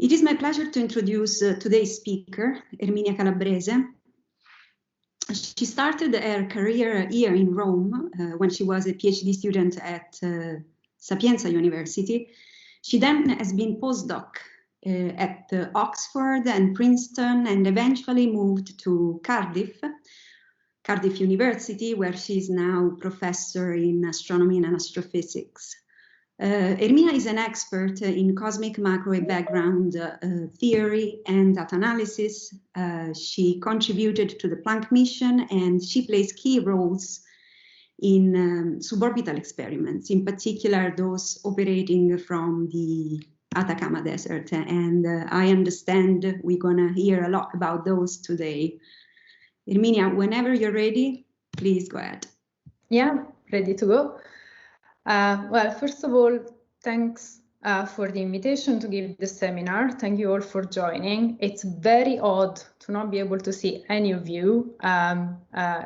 It is my pleasure to introduce today's speaker, Ermina Calabrese. She started her career here in Rome when she was a PhD student at Sapienza University. She then has been postdoc at Oxford and Princeton, and eventually moved to Cardiff University, where she is now professor in astronomy and astrophysics. Ermina is an expert in cosmic microwave background theory and data analysis. She contributed to the Planck mission, and she plays key roles in suborbital experiments, in particular those operating from the Atacama Desert. And I understand we're gonna hear a lot about those today. Erminia, whenever you're ready, please go ahead. Yeah, ready to go. Well, first of all, thanks for the invitation to give the seminar. Thank you all for joining. It's very odd to not be able to see any of you.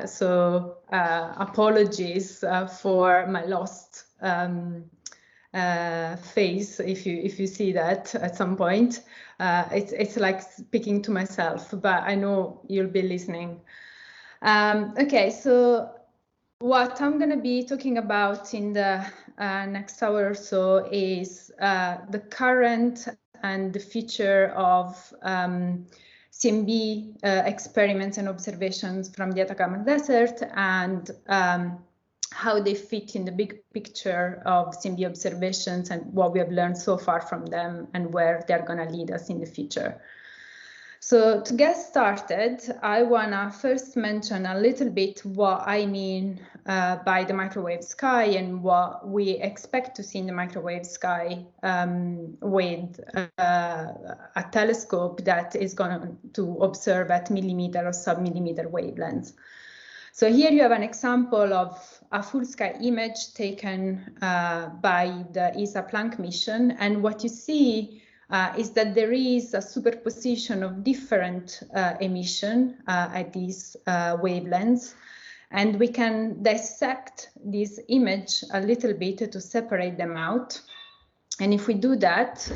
So apologies for my lost face if you see that at some point. It's like speaking to myself, but I know you'll be listening. Okay, so what I'm going to be talking about in the next hour or so is the current and the future of CMB experiments and observations from the Atacama Desert, and how they fit in the big picture of CMB observations and what we have learned so far from them and where they're going to lead us in the future. So to get started, I want to first mention a little bit what I mean by the microwave sky and what we expect to see in the microwave sky with a telescope that is going to observe at millimeter or sub-millimeter wavelengths. So here you have an example of a full sky image taken by the ESA Planck mission, and what you see is that there is a superposition of different emission at these wavelengths, and we can dissect this image a little bit to separate them out. And if we do that,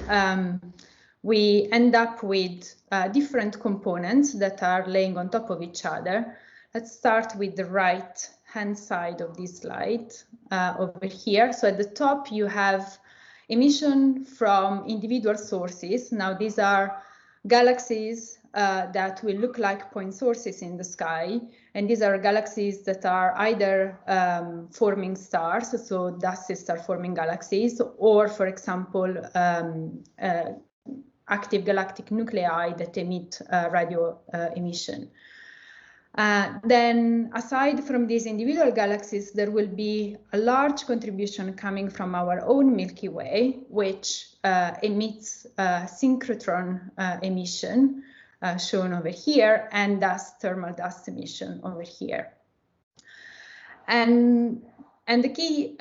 we end up with different components that are laying on top of each other. Let's start with the right-hand side of this slide over here. So at the top, you have emission from individual sources. Now these are galaxies that will look like point sources in the sky, and these are galaxies that are either forming stars, so dusty star-forming galaxies, or, for example, active galactic nuclei that emit radio emission. Then, aside from these individual galaxies, there will be a large contribution coming from our own Milky Way, which emits synchrotron emission, shown over here, and thus thermal dust emission over here. And the key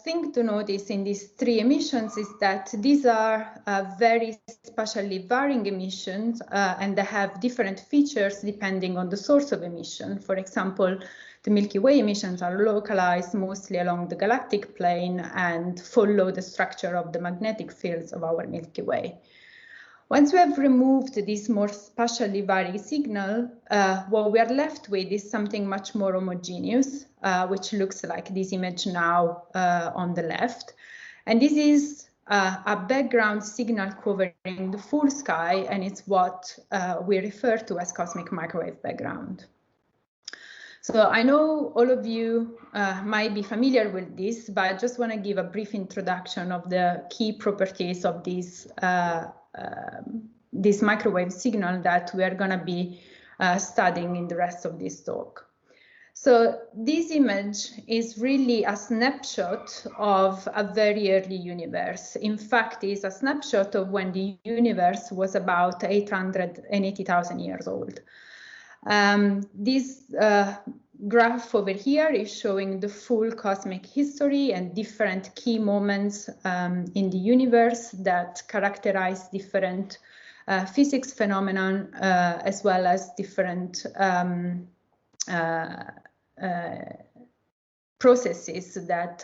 thing to notice in these three emissions is that these are very spatially varying emissions, and they have different features depending on the source of emission. For example, the Milky Way emissions are localized mostly along the galactic plane and follow the structure of the magnetic fields of our Milky Way. Once we have removed this more spatially varying signal, what we are left with is something much more homogeneous, which looks like this image now on the left. And this is a background signal covering the full sky, and it's what we refer to as cosmic microwave background. So I know all of you might be familiar with this, but I just want to give a brief introduction of the key properties of this microwave signal that we are going to be studying in the rest of this talk. So this image is really a snapshot of a very early universe. In fact, it's a snapshot of when the universe was about 880,000 years old. This graph over here is showing the full cosmic history and different key moments in the universe that characterize different physics phenomenon, as well as different processes that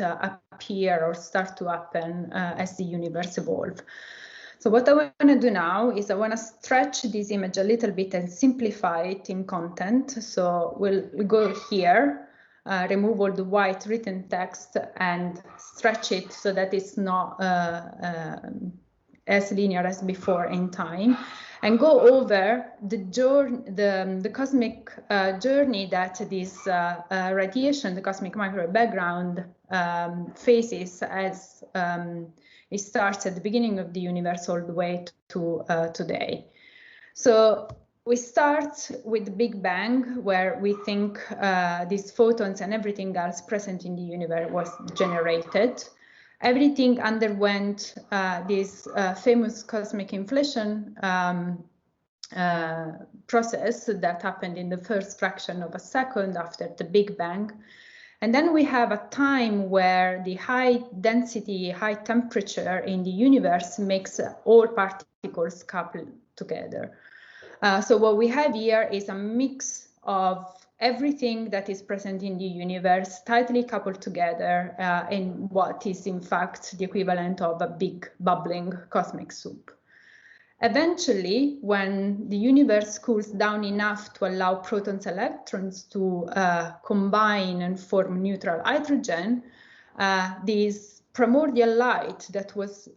appear or start to happen as the universe evolves. So what I want to do now is I want to stretch this image a little bit and simplify it in content. So we'll go here, remove all the white written text and stretch it so that it's not as linear as before in time, and go over the cosmic journey that this radiation, the cosmic microwave background, faces as it starts at the beginning of the universe all the way to today. So we start with the Big Bang, where we think these photons and everything else present in the universe was generated. Everything underwent this famous cosmic inflation process that happened in the first fraction of a second after the Big Bang. And then we have a time where the high density, high temperature in the universe makes all particles couple together. So what we have here is a mix of everything that is present in the universe tightly coupled together in what is in fact the equivalent of a big bubbling cosmic soup. Eventually, when the universe cools down enough to allow protons and electrons to combine and form neutral hydrogen, this primordial light that was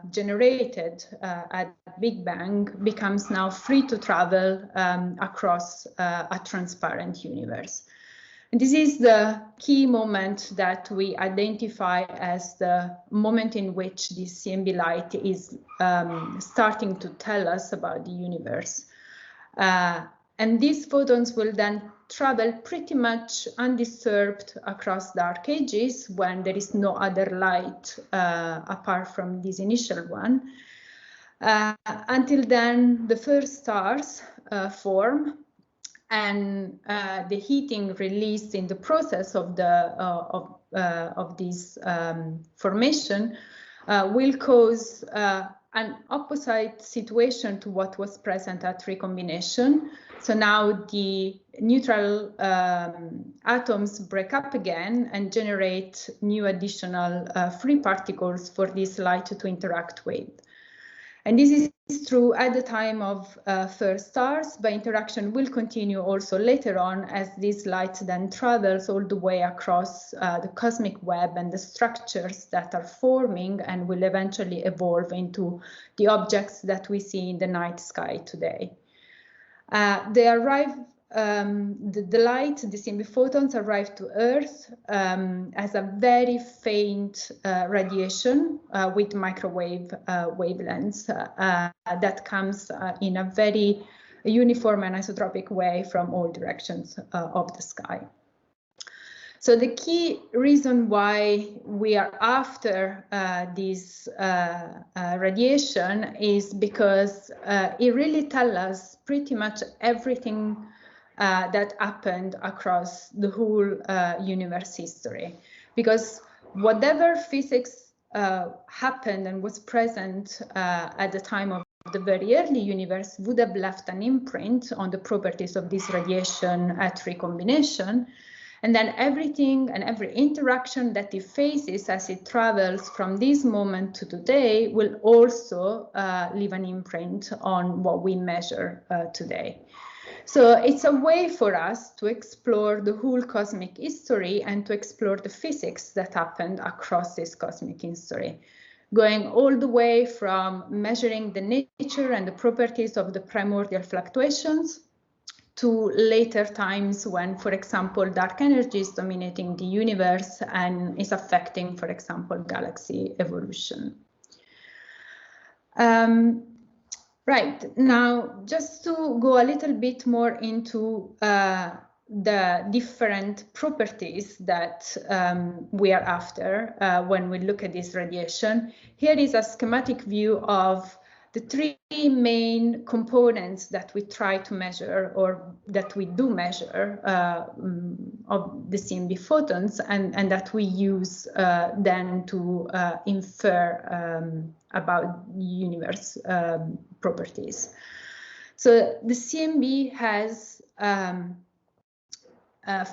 generated at Big Bang becomes now free to travel across a transparent universe. And this is the key moment that we identify as the moment in which this CMB light is starting to tell us about the universe. And these photons will then travel pretty much undisturbed across dark ages when there is no other light apart from this initial one. Until then, the first stars form, and the heating released in the process of this formation will cause an opposite situation to what was present at recombination. So now the neutral atoms break up again and generate new additional free particles for this light to interact with. And this is true at the time of first stars, but interaction will continue also later on as this light then travels all the way across the cosmic web and the structures that are forming and will eventually evolve into the objects that we see in the night sky today. They arrive, the light, the CMB photons arrive to Earth as a very faint radiation with microwave wavelengths that comes in a very uniform and isotropic way from all directions of the sky. So the key reason why we are after this radiation is because it really tells us pretty much everything that happened across the whole universe history. Because whatever physics happened and was present at the time of the very early universe would have left an imprint on the properties of this radiation at recombination. And then everything and every interaction that it faces as it travels from this moment to today will also leave an imprint on what we measure today. So it's a way for us to explore the whole cosmic history and to explore the physics that happened across this cosmic history, going all the way from measuring the nature and the properties of the primordial fluctuations to later times when, for example, dark energy is dominating the universe and is affecting, for example, galaxy evolution. Right, now just to go a little bit more into the different properties that we are after when we look at this radiation. Here is a schematic view of the three main components that we try to measure, or that we do measure of the CMB photons, and that we use then to infer about universe properties. So the CMB has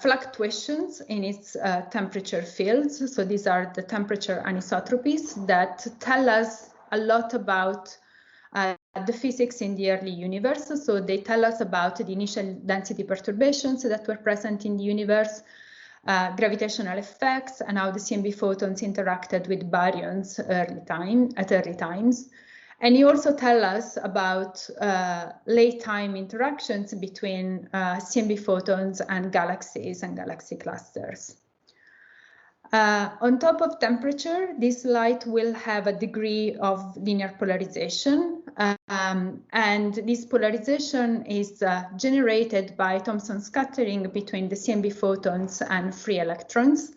fluctuations in its temperature fields. So these are the temperature anisotropies that tell us a lot about the physics in the early universe. So they tell us about the initial density perturbations that were present in the universe, gravitational effects, and how the CMB photons interacted with baryons at early times. And he also tells us about late time interactions between CMB photons and galaxies and galaxy clusters. On top of temperature, this light will have a degree of linear polarization, and this polarization is generated by Thomson scattering between the CMB photons and free electrons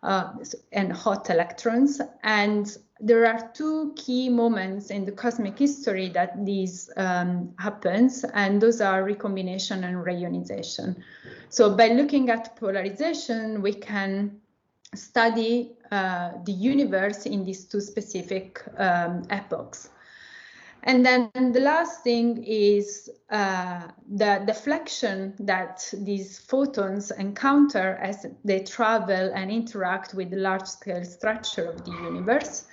and hot electrons. And there are two key moments in the cosmic history that this happens, and those are recombination and reionization. So by looking at polarization, we can study the universe in these two specific epochs. And then the last thing is the deflection that these photons encounter as they travel and interact with the large-scale structure of the universe,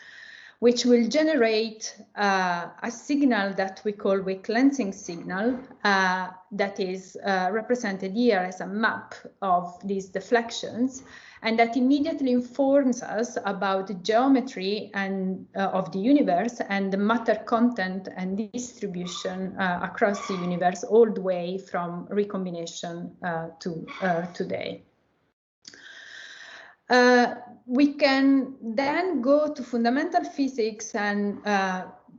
which will generate a signal that we call weak lensing signal that is represented here as a map of these deflections, and that immediately informs us about the geometry and of the universe and the matter content and distribution across the universe, all the way from recombination to today. We can then go to fundamental physics and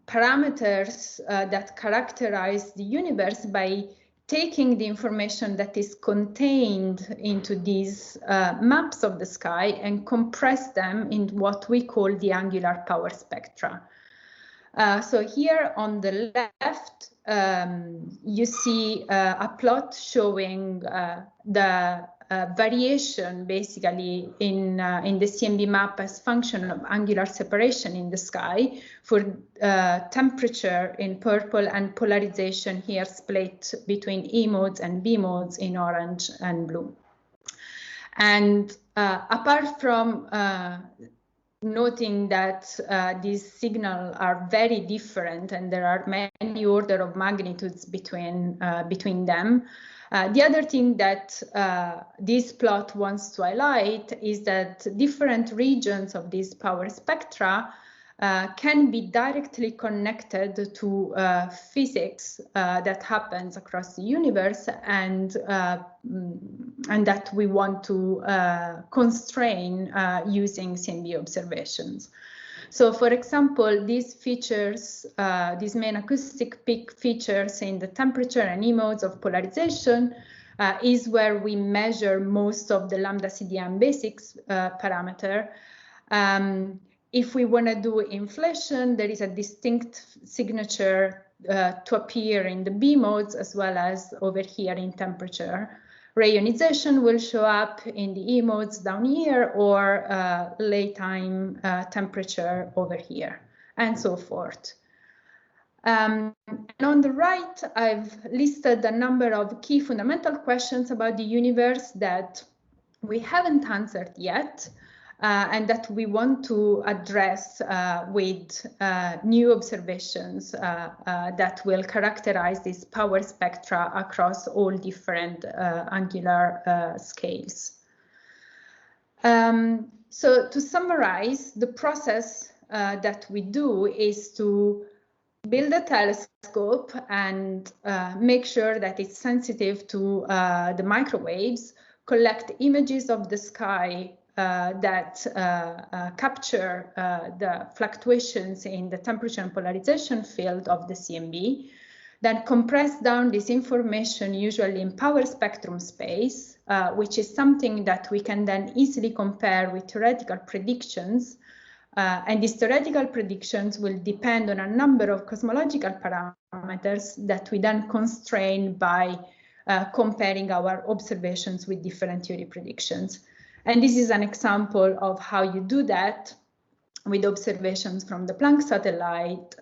parameters that characterize the universe by taking the information that is contained into these maps of the sky and compress them in what we call the angular power spectra. So here on the left, you see a plot showing the variation basically in the CMB map as function of angular separation in the sky for temperature in purple and polarization here split between E modes and B modes in orange and blue. And apart from noting that these signals are very different and there are many order of magnitudes between them, the other thing that this plot wants to highlight is that different regions of these power spectra can be directly connected to physics that happens across the universe and that we want to constrain using CMB observations. So, for example, these features, these main acoustic peak features in the temperature and E modes of polarization is where we measure most of the lambda CDM basics parameter. If we want to do inflation, there is a distinct signature to appear in the B modes as well as over here in temperature. Reionization will show up in the E modes down here or late time temperature over here, and so forth. And on the right, I've listed a number of key fundamental questions about the universe that we haven't answered yet, and that we want to address with new observations that will characterize this power spectra across all different angular scales. So to summarize, the process that we do is to build a telescope and make sure that it's sensitive to the microwaves, collect images of the sky that capture the fluctuations in the temperature and polarization field of the CMB, then compress down this information usually in power spectrum space, which is something that we can then easily compare with theoretical predictions. And these theoretical predictions will depend on a number of cosmological parameters that we then constrain by comparing our observations with different theory predictions. And this is an example of how you do that with observations from the Planck satellite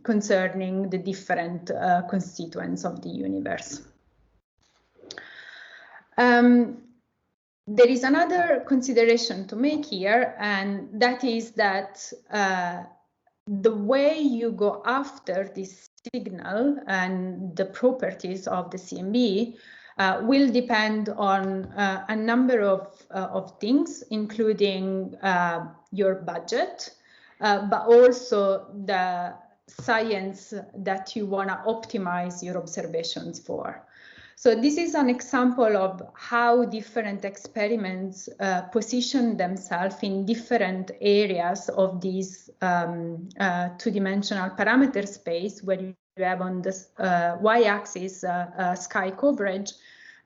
concerning the different constituents of the universe. There is another consideration to make here, and that is that the way you go after this signal and the properties of the CMB will depend on a number of things, including your budget, but also the science that you want to optimize your observations for. So this is an example of how different experiments position themselves in different areas of this two-dimensional parameter space, where you have on the y-axis sky coverage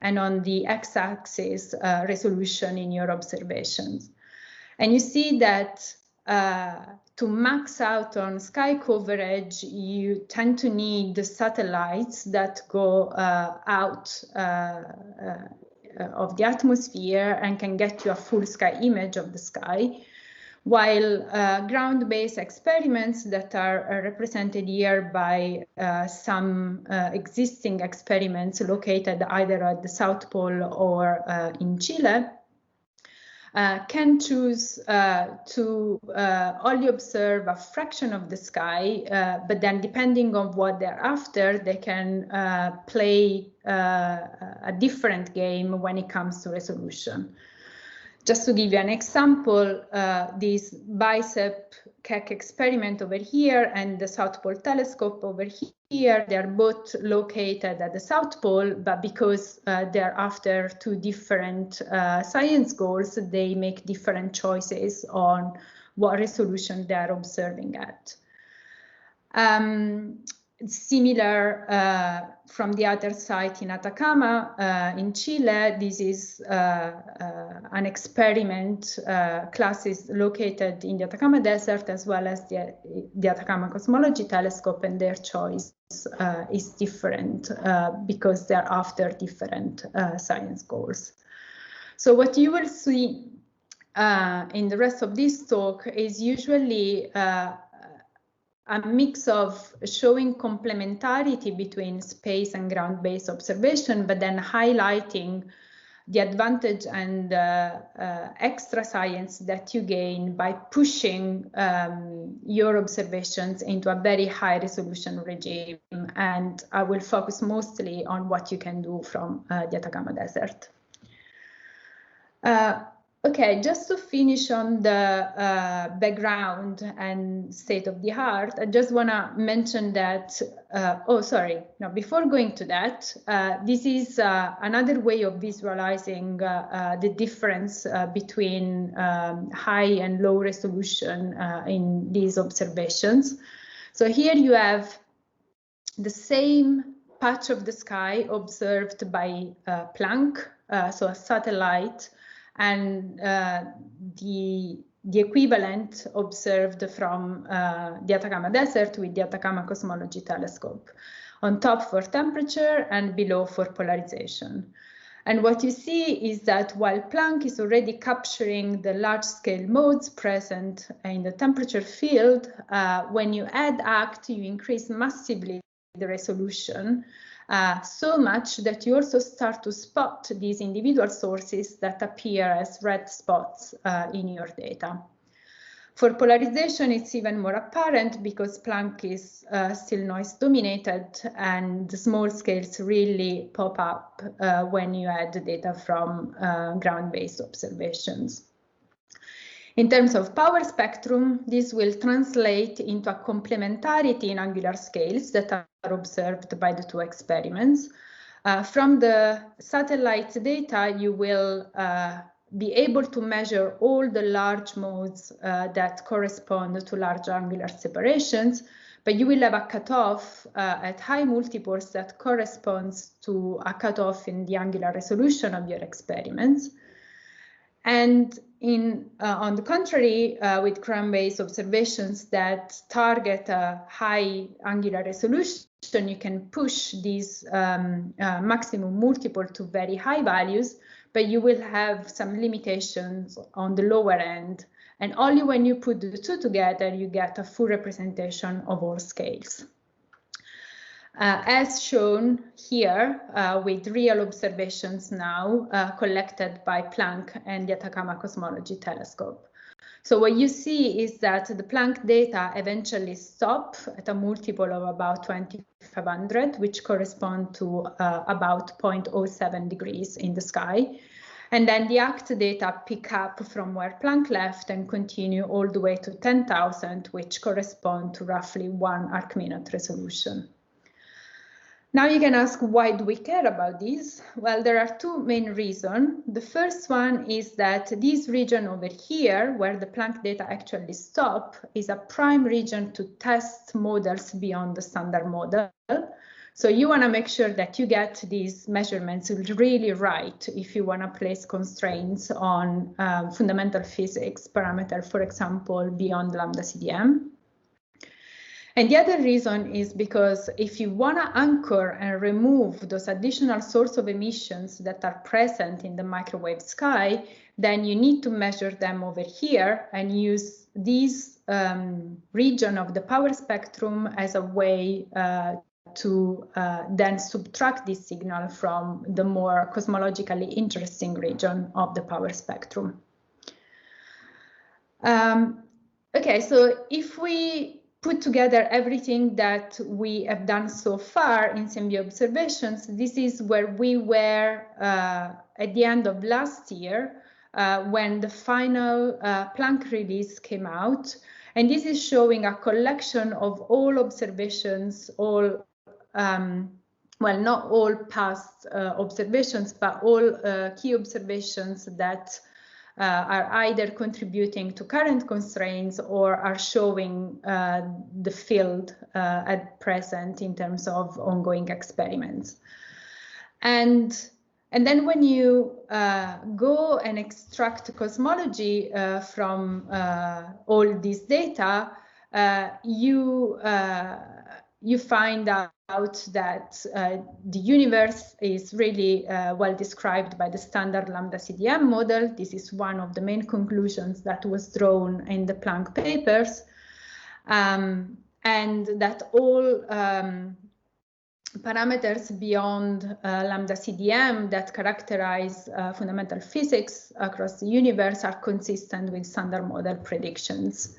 and on the x-axis resolution in your observations. And you see that to max out on sky coverage, you tend to need the satellites that go out of the atmosphere and can get you a full sky image of the sky, while ground-based experiments that are represented here by some existing experiments located either at the South Pole or in Chile, can choose to only observe a fraction of the sky, but then depending on what they're after, they can play a different game when it comes to resolution. Just to give you an example, this BICEP Keck experiment over here and the South Pole Telescope over here, they're both located at the South Pole, but because they're after two different science goals, they make different choices on what resolution they're observing at. Similar from the other site in Atacama, in Chile, this is an experiment. Class is located in the Atacama Desert as well as the Atacama Cosmology Telescope, and their choice is different because they're after different science goals. So what you will see in the rest of this talk is usually a mix of showing complementarity between space and ground-based observation, but then highlighting the advantage and extra science that you gain by pushing your observations into a very high resolution regime. And I will focus mostly on what you can do from the Atacama Desert. Okay, just to finish on the background and state of the art, I just want to mention that, before going to that, this is another way of visualizing the difference between high and low resolution in these observations. So here you have the same patch of the sky observed by Planck, so a satellite, and the equivalent observed from the Atacama Desert with the Atacama Cosmology Telescope, on top for temperature and below for polarization. And what you see is that while Planck is already capturing the large-scale modes present in the temperature field, when you add ACT, you increase massively the resolution, so much that you also start to spot these individual sources that appear as red spots in your data. For polarization, it's even more apparent because Planck is still noise dominated, and the small scales really pop up when you add the data from ground-based observations. In terms of power spectrum, this will translate into a complementarity in angular scales that are observed by the two experiments. From the satellite data, you will be able to measure all the large modes that correspond to large angular separations, but you will have a cutoff at high multiples that corresponds to a cutoff in the angular resolution of your experiments. And on the contrary, with ground-based observations that target a high angular resolution, you can push these maximum multiple to very high values, but you will have some limitations on the lower end. And only when you put the two together, you get a full representation of all scales. As shown here with real observations now collected by Planck and the Atacama Cosmology Telescope. So what you see is that the Planck data eventually stop at a multiple of about 2500, which correspond to about 0.07 degrees in the sky. And then the ACT data pick up from where Planck left and continue all the way to 10,000, which correspond to roughly 1 arc-minute resolution. Now you can ask, why do we care about this? Well, there are two main reasons. The first one is that this region over here, where the Planck data actually stop, is a prime region to test models beyond the standard model. So you want to make sure that you get these measurements really right if you want to place constraints on fundamental physics parameter, for example, beyond lambda CDM. And the other reason is because if you want to anchor and remove those additional source of emissions that are present in the microwave sky, then you need to measure them over here and use this region of the power spectrum as a way to then subtract this signal from the more cosmologically interesting region of the power spectrum. Okay, so if we put together everything that we have done so far in SIMB observations, this is where we were at the end of last year when the final Planck release came out. And this is showing a collection of all observations, all, well, not all past observations, but all key observations that are either contributing to current constraints or are showing the field at present in terms of ongoing experiments. And then when you go and extract cosmology from all this data, you find out that the universe is really well described by the standard lambda CDM model. This is one of the main conclusions that was drawn in the Planck papers, and that all parameters beyond lambda CDM that characterize fundamental physics across the universe are consistent with standard model predictions.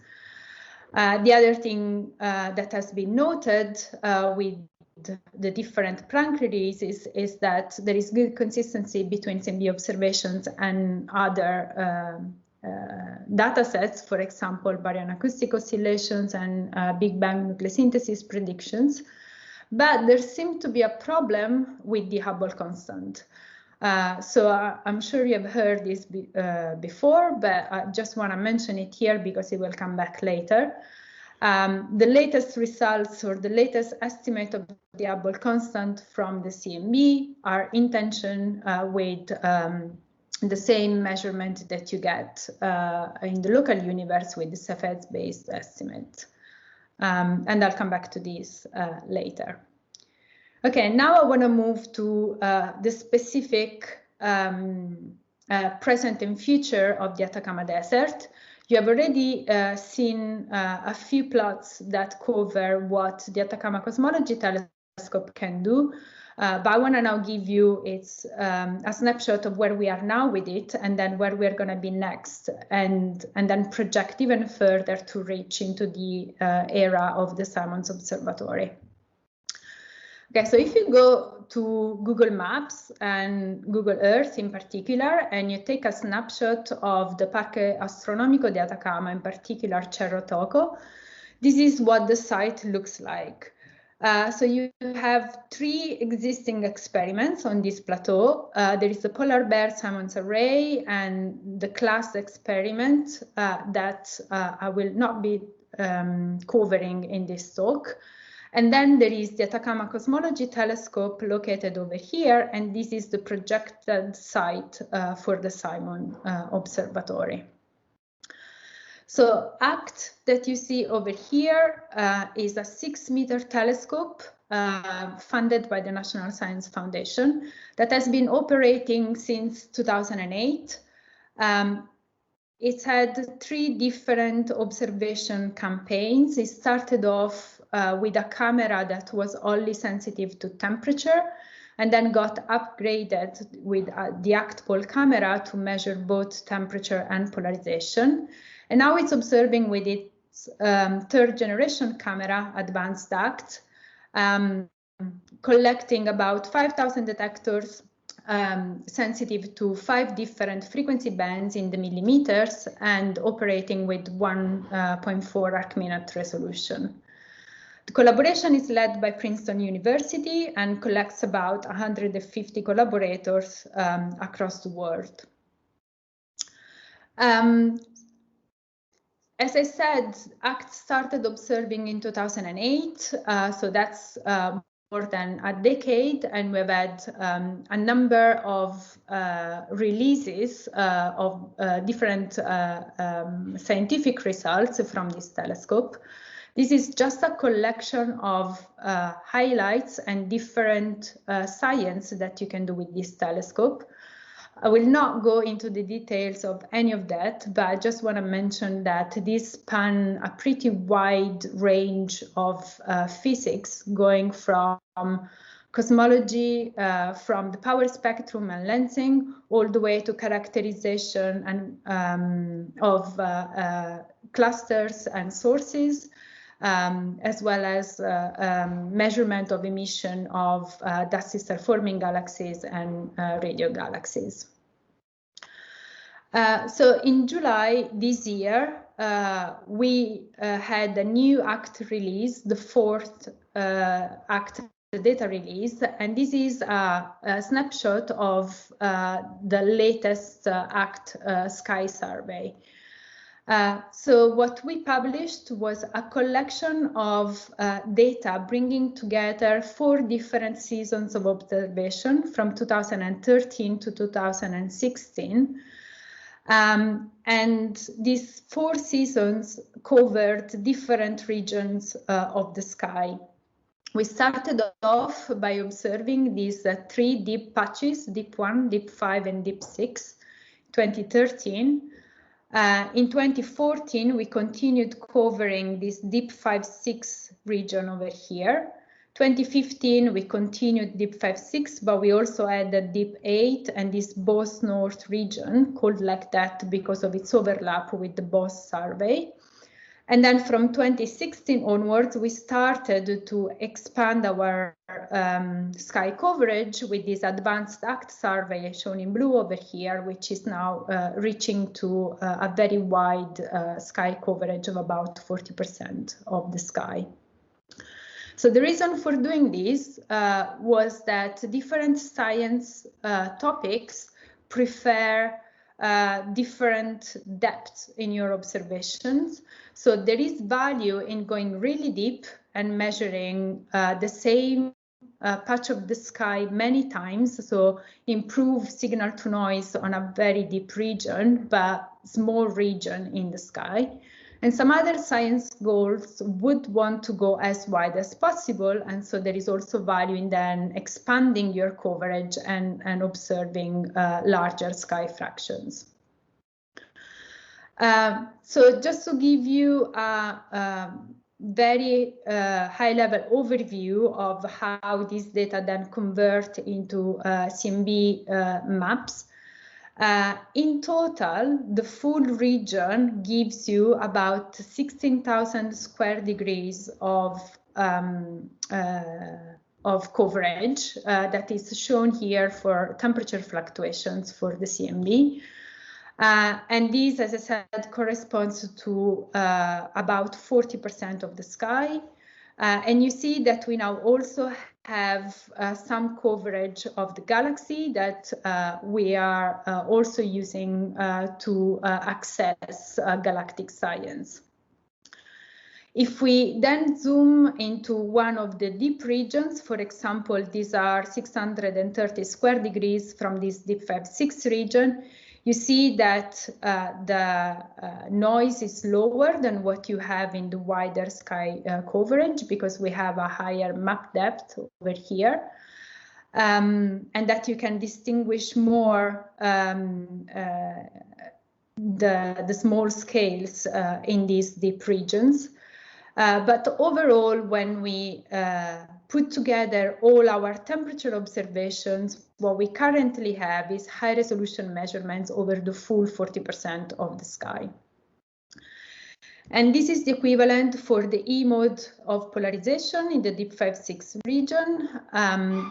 The other thing that has been noted with the different Planck releases is that there is good consistency between SIMB observations and other data sets, for example, baryon acoustic oscillations and Big Bang nucleosynthesis predictions. But there seemed to be a problem with the Hubble constant. So I'm sure you have heard this before, but I just want to mention it here because it will come back later. The latest results or the latest estimate of the Hubble constant from the CMB are in tension with the same measurement that you get in the local universe with the Cepheids-based estimate. And I'll come back to this later. Okay, now I want to move to the specific present and future of the Atacama Desert. You have already seen a few plots that cover what the Atacama Cosmology Telescope can do, but I want to now give you a snapshot of where we are now with it and then where we're going to be next, and then project even further to reach into the era of the Simons Observatory. Okay, so if you go to Google Maps and Google Earth in particular, and you take a snapshot of the Parque Astronomico de Atacama, in particular Cerro Toco, this is what the site looks like. So you have 3 existing experiments on this plateau. There is the polar bear Simons array and the class experiment that I will not be covering in this talk. And then there is the Atacama Cosmology Telescope located over here, and this is the projected site for the Simons Observatory. So ACT that you see over here is a 6-meter telescope funded by the National Science Foundation that has been operating since 2008. It's had 3 different observation campaigns. It started off with a camera that was only sensitive to temperature, and then got upgraded with the ACT-Pol camera to measure both temperature and polarization. And now it's observing with its third generation camera, advanced ACT, collecting about 5,000 detectors sensitive to 5 different frequency bands in the millimeters and operating with 1.4 arc-minute resolution. The collaboration is led by Princeton University and collects about 150 collaborators across the world. As I said, ACT started observing in 2008, so that's more than a decade, and we've had a number of releases of different scientific results from this telescope. This is just a collection of highlights and different science that you can do with this telescope. I will not go into the details of any of that, but I just want to mention that this span a pretty wide range of physics, going from cosmology, from the power spectrum and lensing, all the way to characterization and of clusters and sources, as well as measurement of emission of dusty star-forming galaxies and radio galaxies. So in July this year, we had a new ACT release, the 4th ACT data release, and this is a snapshot of the latest ACT sky survey. So what we published was a collection of data bringing together 4 different seasons of observation from 2013 to 2016. And these 4 seasons covered different regions of the sky. We started off by observing these 3 deep patches, deep 1, deep 5, and deep 6, 2013. In 2014, we continued covering this deep 5-6 region over here. 2015, we continued deep 5-6, but we also added deep 8 and this Bose North region, called like that because of its overlap with the Bose survey. And then from 2016 onwards, we started to expand our sky coverage with this advanced ACT survey shown in blue over here, which is now reaching to a very wide sky coverage of about 40% of the sky. So the reason for doing this was that different science topics prefer different depth in your observations. So there is value in going really deep and measuring the same patch of the sky many times. So improve signal to noise on a very deep region, but small region in the sky. And some other science goals would want to go as wide as possible. And so there is also value in then expanding your coverage and observing larger sky fractions. So just to give you a very high-level overview of how this data then convert into CMB maps. In total, the full region gives you about 16,000 square degrees of coverage that is shown here for temperature fluctuations for the CMB. And this, as I said, corresponds to about 40% of the sky. And you see that we now also have some coverage of the galaxy that we are also using to access galactic science. If we then zoom into one of the deep regions, for example, these are 630 square degrees from this deep 5-6 region, you see that the noise is lower than what you have in the wider sky coverage because we have a higher map depth over here, and that you can distinguish more the small scales in these deep regions. But overall, when we put together all our temperature observations, what we currently have is high resolution measurements over the full 40% of the sky. And this is the equivalent for the E mode of polarization in the deep 5-6 region.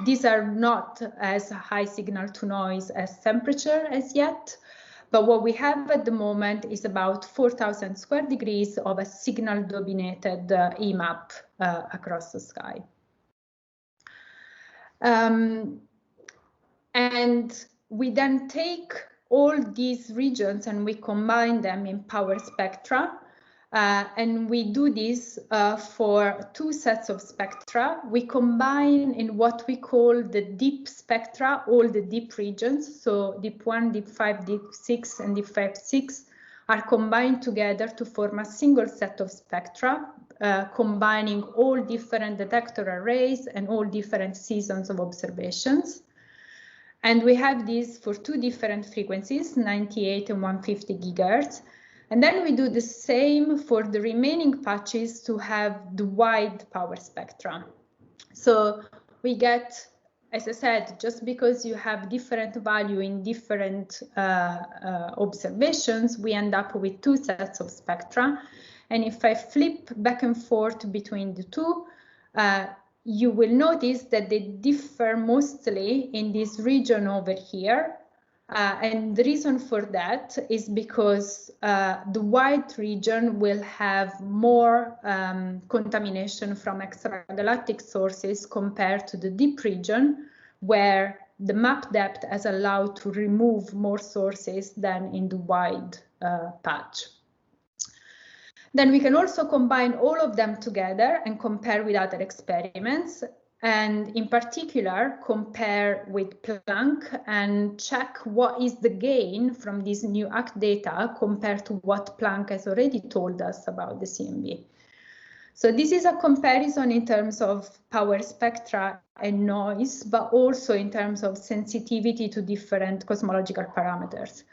These are not as high signal to noise as temperature as yet, but what we have at the moment is about 4,000 square degrees of a signal dominated EMAP across the sky. And we then take all these regions and we combine them in power spectra. And we do this for two sets of spectra. We combine in what we call the deep spectra, all the deep regions. So deep 1, deep 5, deep 6, and deep 5-6 are combined together to form a single set of spectra, combining all different detector arrays and all different seasons of observations. And we have these for two different frequencies, 98 and 150 gigahertz. And then we do the same for the remaining patches to have the wide power spectra. So we get, as I said, just because you have different value in different observations, we end up with two sets of spectra. And if I flip back and forth between the two, you will notice that they differ mostly in this region over here. And the reason for that is because the white region will have more contamination from extra-galactic sources compared to the deep region, where the map depth has allowed to remove more sources than in the wide patch. Then we can also combine all of them together and compare with other experiments, and in particular compare with Planck and check what is the gain from this new ACT data compared to what Planck has already told us about the CMB. So this is a comparison in terms of power spectra and noise, but also in terms of sensitivity to different cosmological parameters.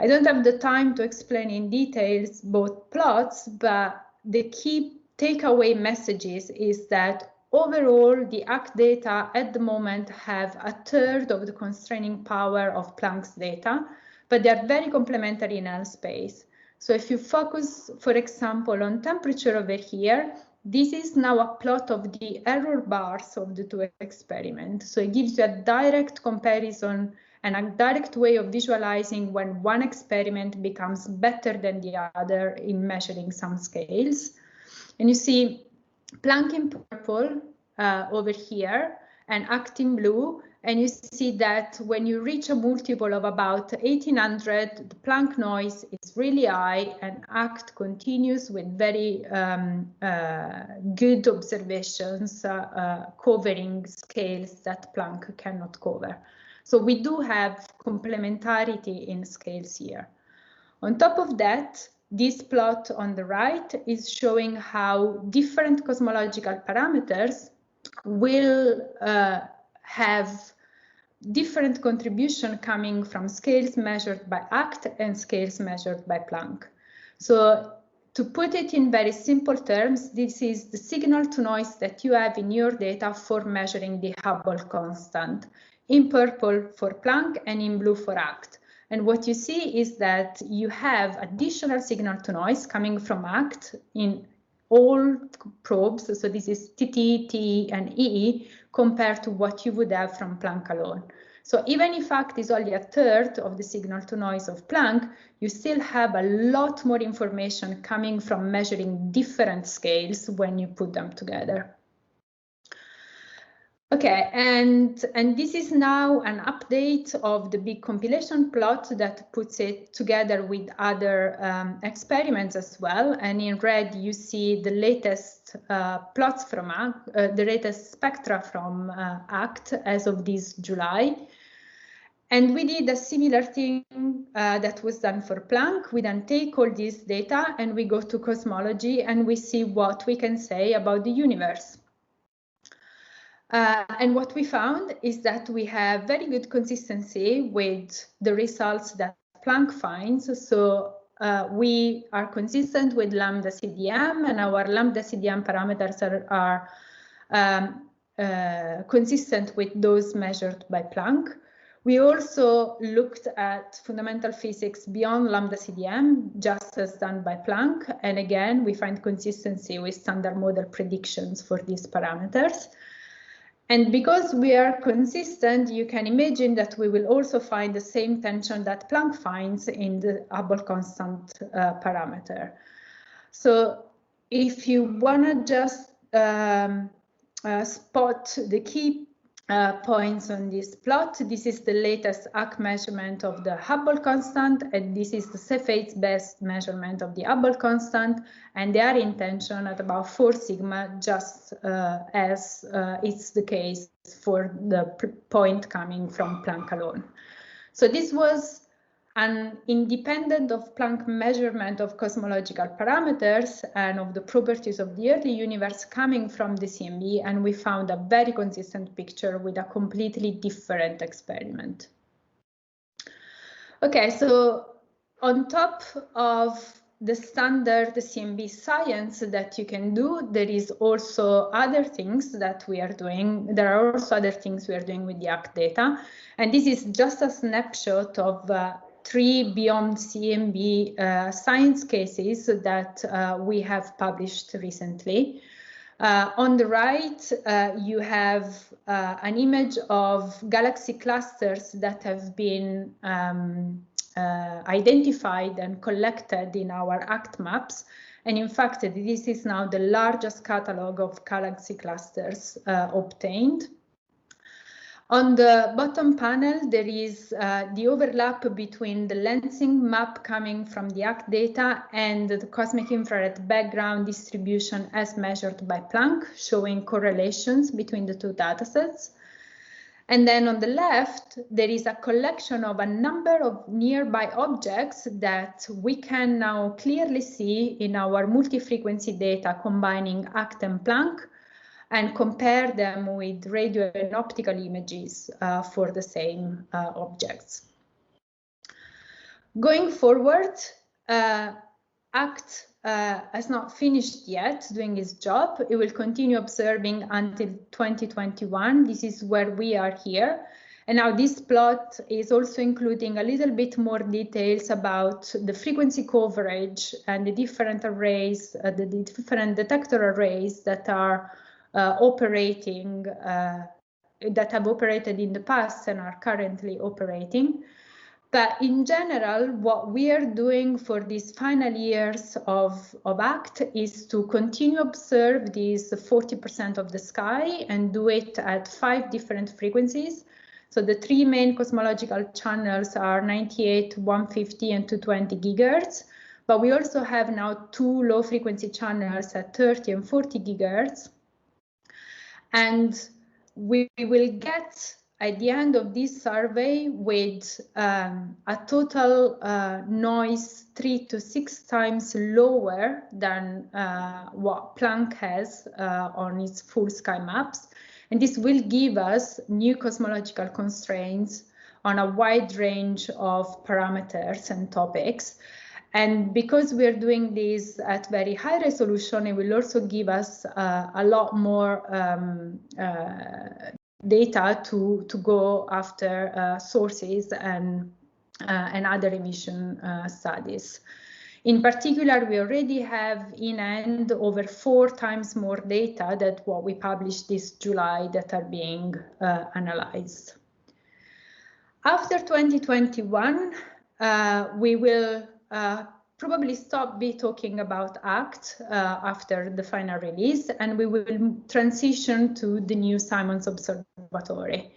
I don't have the time to explain in details both plots, but the key takeaway messages is that overall, the ACT data at the moment have a third of the constraining power of Planck's data, but they are very complementary in L space. So if you focus, for example, on temperature over here, this is now a plot of the error bars of the two experiments. So it gives you a direct comparison and a direct way of visualizing when one experiment becomes better than the other in measuring some scales. And you see Planck in purple over here and ACT in blue, and you see that when you reach a multiple of about 1800, the Planck noise is really high and ACT continues with very good observations covering scales that Planck cannot cover. So we do have complementarity in scales here. On top of that, this plot on the right is showing how different cosmological parameters will have different contribution coming from scales measured by ACT and scales measured by Planck. So to put it in very simple terms, this is the signal to noise that you have in your data for measuring the Hubble constant, in purple for Planck and in blue for ACT. And what you see is that you have additional signal to noise coming from ACT in all probes. So this is TT, TE, and EE compared to what you would have from Planck alone. So even if ACT is only a third of the signal to noise of Planck, you still have a lot more information coming from measuring different scales when you put them together. Okay, and this is now an update of the big compilation plot that puts it together with other experiments as well. And in red, you see the latest plots from ACT, the latest spectra from ACT as of this July. And we did a similar thing that was done for Planck. We then take all this data and we go to cosmology and we see what we can say about the universe. And what we found is that we have very good consistency with the results that Planck finds. So we are consistent with lambda CDM, and our lambda CDM parameters are consistent with those measured by Planck. We also looked at fundamental physics beyond lambda CDM, just as done by Planck. And again, we find consistency with standard model predictions for these parameters. And because we are consistent, you can imagine that we will also find the same tension that Planck finds in the Hubble constant parameter. So if you want to just spot the key points on this plot, this is the latest ACK measurement of the Hubble constant, and this is the Cepheids-based measurement of the Hubble constant, and they are in tension at about 4 sigma, just as it's the case for the point coming from Planck alone. So this was an independent of Planck measurement of cosmological parameters and of the properties of the early universe coming from the CMB, and we found a very consistent picture with a completely different experiment. Okay, so on top of the standard CMB science that you can do, there is also other things that we are doing. There are also other things we are doing with the ACK data, and this is just a snapshot of 3 beyond CMB science cases that we have published recently. On the right, you have an image of galaxy clusters that have been identified and collected in our ACT maps. And in fact, this is now the largest catalog of galaxy clusters obtained. On the bottom panel, there is the overlap between the lensing map coming from the ACT data and the cosmic infrared background distribution as measured by Planck, showing correlations between the two datasets. And then on the left, there is a collection of a number of nearby objects that we can now clearly see in our multi-frequency data combining ACT and Planck, and compare them with radio and optical images for the same objects. Going forward, ACT has not finished yet doing its job. It will continue observing until 2021. This is where we are here. And now this plot is also including a little bit more details about the frequency coverage and the different arrays, the different detector arrays that are operating, that have operated in the past and are currently operating. But in general, what we are doing for these final years of ACT is to continue observe these 40% of the sky and do it at 5 different frequencies. So the 3 main cosmological channels are 98, 150, and 220 gigahertz. But we also have now 2 low frequency channels at 30 and 40 gigahertz. And we will get at the end of this survey with a total noise 3 to 6 times lower than what Planck has on its full sky maps. And this will give us new cosmological constraints on a wide range of parameters and topics. And because we're doing this at very high resolution, it will also give us a lot more data to go after sources and other emission studies. In particular, we already have in hand over 4 times more data than what we published this July that are being analyzed. After 2021, we will probably stop talking about ACT after the final release, and we will transition to the new Simons Observatory.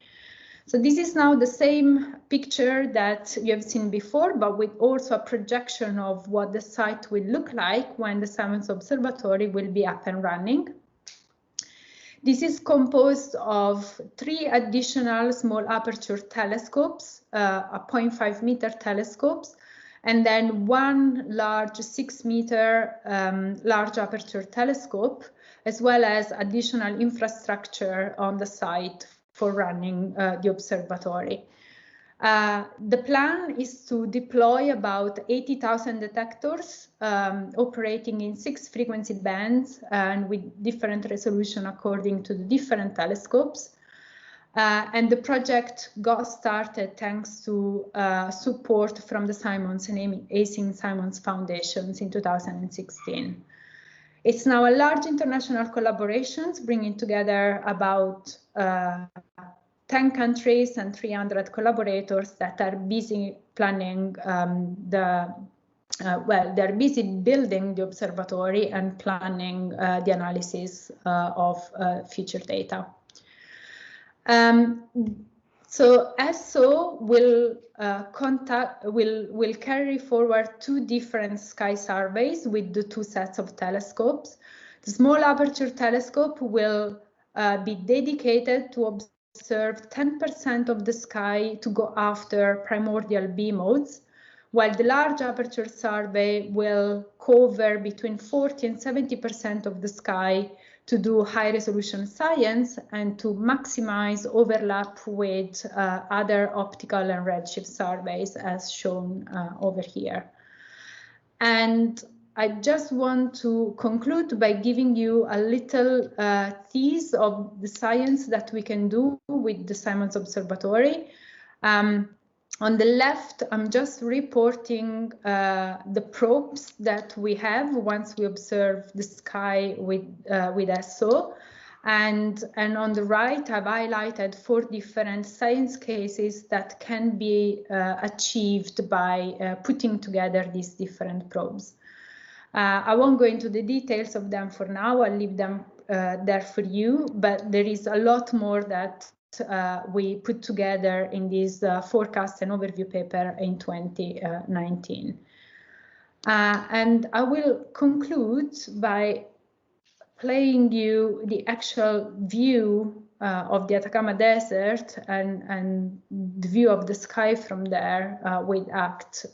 So this is now the same picture that you have seen before, but with also a projection of what the site will look like when the Simons Observatory will be up and running. This is composed of 3 additional small aperture telescopes, a 0.5 meter telescopes, and then 1 large 6 meter large aperture telescope, as well as additional infrastructure on the site for running the observatory. The plan is to deploy about 80,000 detectors operating in 6 frequency bands and with different resolution according to the different telescopes. And the project got started thanks to support from the Simons and Acing Simons Foundations in 2016. It's now a large international collaboration, bringing together about 10 countries and 300 collaborators that are busy planning they're busy building the observatory and planning the analysis of future data. So ESO will carry forward 2 different sky surveys with the 2 sets of telescopes. The small aperture telescope will be dedicated to observe 10% of the sky to go after primordial B modes, while the large aperture survey will cover between 40 and 70% of the sky to do high resolution science and to maximize overlap with other optical and redshift surveys as shown over here. And I just want to conclude by giving you a little tease of the science that we can do with the Simons Observatory. On the left, I'm just reporting the probes that we have once we observe the sky with ESO. And on the right, I've highlighted 4 different science cases that can be achieved by putting together these different probes. I won't go into the details of them for now. I'll leave them there for you, but there is a lot more that we put together in this forecast and overview paper in 2019. And I will conclude by playing you the actual view of the Atacama Desert and the view of the sky from there with ACT